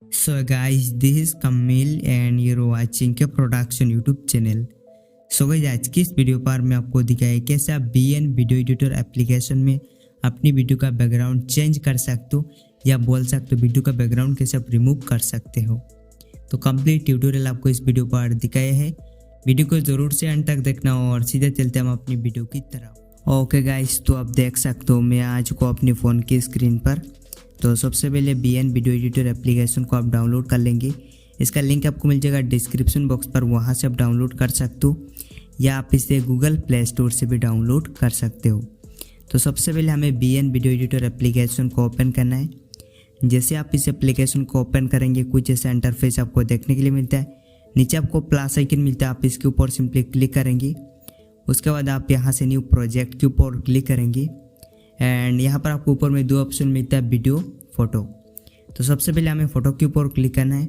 So guys, this is Kamil and you're watching के production YouTube channel. So guys, आज की इस video पर मैं आपको दिखाया कैसे आप बीएन वीडियो एडिटर एप्लीकेशन में अपनी वीडियो का बैकग्राउंड चेंज कर सकते हो या बोल सकते हो वीडियो का बैकग्राउंड कैसे आप रिमूव कर सकते हो। तो कंप्लीट ट्यूटोरियल आपको इस वीडियो पर दिखाया है। वीडियो को ज़रूर से अंत तक देखना और सीधे चलते हम अपनी वीडियो की तरफ। ओके गाइस, तो आप देख सकते हो मैं आ चुका हूँ अपने फ़ोन की स्क्रीन पर। तो सबसे पहले बीएन वीडियो एडिटर एप्लीकेशन को आप डाउनलोड कर लेंगे। इसका लिंक आपको मिल जाएगा डिस्क्रिप्शन बॉक्स पर, वहाँ से आप डाउनलोड कर सकते हो या आप इसे गूगल प्ले स्टोर से भी डाउनलोड कर सकते हो। तो सबसे पहले हमें बीएन वीडियो एडिटर एप्लीकेशन को ओपन करना है। जैसे आप इस एप्लीकेशन को ओपन करेंगे कुछ ऐसा इंटरफेस आपको देखने के लिए मिलता है। नीचे आपको प्लस आइकन मिलता है, आप इसके ऊपर सिंपली क्लिक करेंगे। उसके बाद आप यहाँ से न्यू प्रोजेक्ट के ऊपर क्लिक करेंगे एंड यहाँ पर आपको ऊपर में दो ऑप्शन मिलता है, वीडियो, फोटो। तो सबसे पहले हमें फ़ोटो के ऊपर क्लिक करना है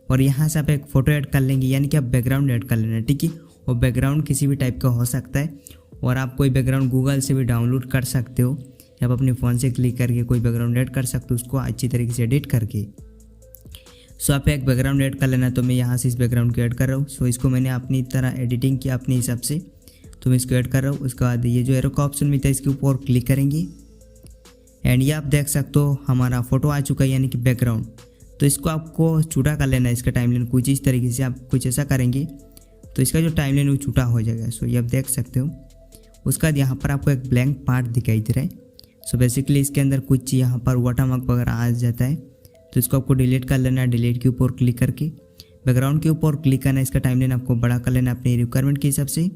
और यहाँ से आप एक फ़ोटो ऐड कर लेंगे, यानी कि आप बैकग्राउंड ऐड कर लेना है, ठीक है। और बैकग्राउंड किसी भी टाइप का हो सकता है और आप कोई बैकग्राउंड गूगल से भी डाउनलोड कर सकते हो या आप अपने फ़ोन से क्लिक करके कोई बैकग्राउंड ऐड कर सकते हो उसको अच्छी तरीके से एडिट करके। सो आप एक बैकग्राउंड ऐड कर लेना। तो मैं यहाँ से इस बैकग्राउंड को ऐड कर रहा हूँ। सो इसको मैंने अपनी तरह एडिटिंग किया अपने हिसाब से, तो मैं इसको ऐड कर रहा हूँ। उसके बाद ये जो एरो का ऑप्शन मिलता है इसके ऊपर क्लिक करेंगे एंड ये आप देख सकते हो हमारा फ़ोटो आ चुका है, यानी कि बैकग्राउंड। तो इसको आपको छोटा कर लेना है, इसका टाइमलाइन कुछ इस तरीके से। आप कुछ ऐसा करेंगे तो इसका जो टाइमलाइन वो छोटा हो जाएगा। सो ये आप देख सकते हो। उसके बाद यहाँ पर आपको एक ब्लैंक पार्ट दिखाई दे रहा है। सो बेसिकली इसके अंदर कुछ यहाँ पर वाटरमार्क वगैरह आ जाता है, तो इसको आपको डिलीट कर लेना है। डिलीट के ऊपर क्लिक करके बैकग्राउंड के ऊपर क्लिक करना है। इसका टाइमलाइन आपको बड़ा कर लेना है अपनी रिक्वायरमेंट के हिसाब से।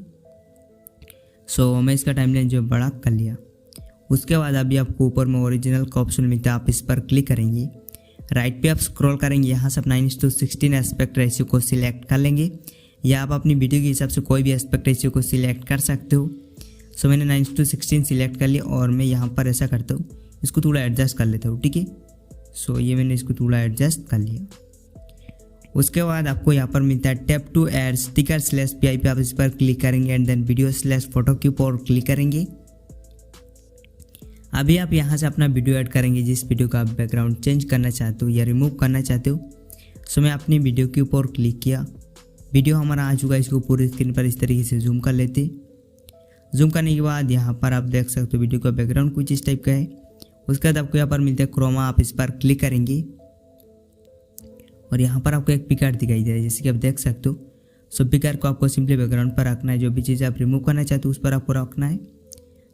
सो मैं इसका टाइमलाइन जो बड़ा कर लिया। उसके बाद अभी आपको ऊपर में ओरिजिनल का ऑप्शन मिलता है, आप इस पर क्लिक करेंगे। राइट पे आप स्क्रॉल करेंगे, यहाँ से आप 9:16 एस्पेक्ट रेशियो को सिलेक्ट कर लेंगे या आप अपनी वीडियो के हिसाब से कोई भी एस्पेक्ट रेशियो को सिलेक्ट कर सकते हो। सो मैंने 9:16 सिलेक्ट कर लिया और मैं यहाँ पर ऐसा करता हूँ, इसको थोड़ा एडजस्ट कर लेता हूँ, ठीक है। सो ये मैंने इसको थोड़ा एडजस्ट कर लिया। उसके बाद आपको यहाँ पर मिलता है tap to add sticker /PI पे आप इस पर क्लिक करेंगे एंड देन वीडियो/फोटो के ऊपर क्लिक करेंगे। अभी आप यहाँ से अपना वीडियो ऐड करेंगे जिस वीडियो का आप बैकग्राउंड चेंज करना चाहते हो या रिमूव करना चाहते हो। सो मैं अपनी वीडियो के ऊपर क्लिक किया। वीडियो हमारा आ चुका है, इसको पूरी स्क्रीन पर इस तरीके से जूम कर लेते। जूम करने के बाद यहाँ पर आप देख सकते हो वीडियो का बैकग्राउंड कुछ इस टाइप का है। उसके बाद आपको यहाँ पर मिलता है क्रोमा, आप इस पर क्लिक करेंगे और यहाँ पर आपको एक पिकर दिखाई दे रहा है, जैसे कि आप देख सकते हो। सो पिकर को आपको सिंपली बैकग्राउंड पर रखना है, जो भी चीज़ आप रिमूव करना चाहते हो उस पर आपको रखना है।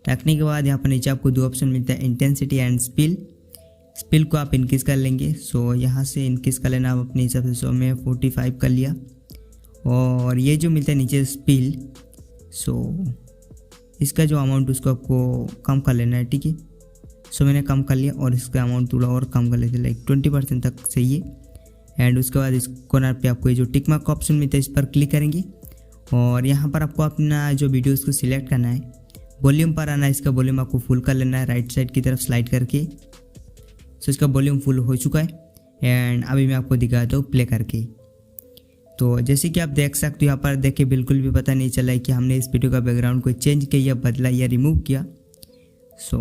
रखने के बाद यहाँ पर नीचे आपको दो ऑप्शन मिलता है, इंटेंसिटी एंड स्पिल। स्पिल को आप इनक्रीज कर लेंगे। सो यहाँ से इनक्रीज कर लेना आप अपने हिसाब से। सो मैं 45 कर लिया। और ये जो मिलता है नीचे स्पिल, सो इसका जो अमाउंट उसको आपको कम कर लेना है, ठीक है। सो मैंने कम कर लिया और इसका अमाउंट थोड़ा और कम कर लेते, लाइक 20% तक सही है। एंड उसके बाद इस कॉर्नर पे आपको ये जो टिक मार्क का ऑप्शन मिलता है इस पर क्लिक करेंगे और यहाँ पर आपको अपना जो वीडियो उसको सिलेक्ट करना है। वॉल्यूम पर आना है, इसका वॉल्यूम आपको फुल कर लेना है राइट साइड की तरफ स्लाइड करके। सो इसका वॉल्यूम फुल हो चुका है एंड अभी मैं आपको दिखाता हूँ प्ले करके। तो जैसे कि आप देख सकते हो यहाँ पर देख के बिल्कुल भी पता नहीं चला है कि हमने इस वीडियो का बैकग्राउंड को चेंज किया या बदला या रिमूव किया। सो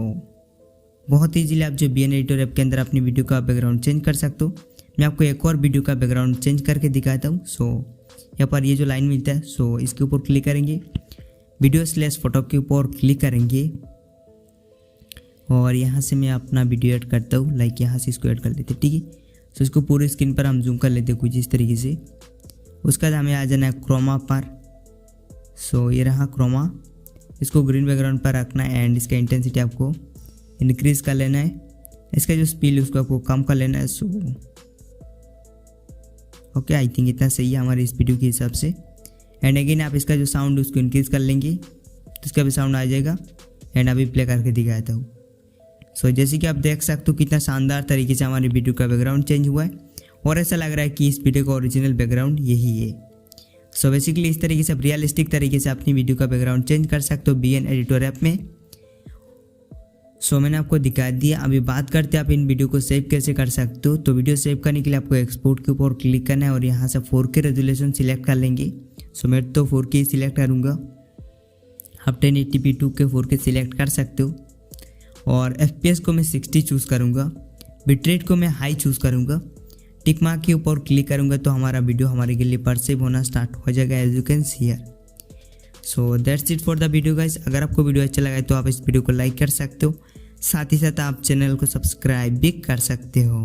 बहुत ईजीली आप जो बीएन एडिटर ऐप के अंदर अपनी वीडियो का बैकग्राउंड चेंज कर सकते हो। मैं आपको एक और वीडियो का बैकग्राउंड चेंज करके दिखाता हूँ। सो यहाँ पर ये जो लाइन मिलता है, सो इसके ऊपर क्लिक करेंगे, वीडियो/फोटो के ऊपर क्लिक करेंगे और यहाँ से मैं अपना वीडियो ऐड करता हूँ, लाइक यहाँ से इसको ऐड कर लेते, ठीक है। सो इसको पूरी स्क्रीन पर हम जूम कर लेते कुछ इस तरीके से। उसके बाद हमें आ जाना है क्रोमा पर। सो ये रहा क्रोमा, इसको ग्रीन बैकग्राउंड पर रखना है एंड इसका इंटेंसिटी आपको इंक्रीज कर लेना है। इसका जो स्पीड उसको आपको कम कर लेना है। सो ओके, आई थिंक इतना सही है हमारे इस वीडियो के हिसाब से। एंड अगेन आप इसका जो साउंड उसको इंक्रीज कर लेंगे तो इसका भी साउंड आ जाएगा एंड अभी प्ले करके दिखाता हूँ। सो जैसे कि आप देख सकते हो कितना शानदार तरीके से हमारी वीडियो का बैकग्राउंड चेंज हुआ है और ऐसा लग रहा है कि इस वीडियो का ओरिजिनल बैकग्राउंड यही है। सो बेसिकली इस तरीके से आप रियलिस्टिक तरीके से अपनी वीडियो का बैकग्राउंड चेंज कर सकते हो बीएन एडिटर ऐप में। सो मैंने आपको दिखा दिया। अभी बात करते हैं आप इन वीडियो को सेव कैसे कर सकते हो। तो वीडियो सेव करने के लिए आपको एक्सपोर्ट के ऊपर क्लिक करना है और यहाँ से 4K रेजोल्यूशन सिलेक्ट कर लेंगे। सो मैं तो 4K सिलेक्ट करूँगा, आप 1080p 2K 4K सिलेक्ट कर सकते हो और FPS को मैं 60 चूज़ करूँगा, बिटरेट को मैं हाई चूज़ करूँगा, टिक मार्क के ऊपर क्लिक करूँगा तो हमारा वीडियो हमारे के लिए परसीव होना स्टार्ट हो जाएगा, as you can see here. So that's it for the video guys. अगर आपको वीडियो अच्छा लगा तो आप इस वीडियो को लाइक कर सकते हो, साथ ही साथ आप चैनल को सब्सक्राइब भी कर सकते हो।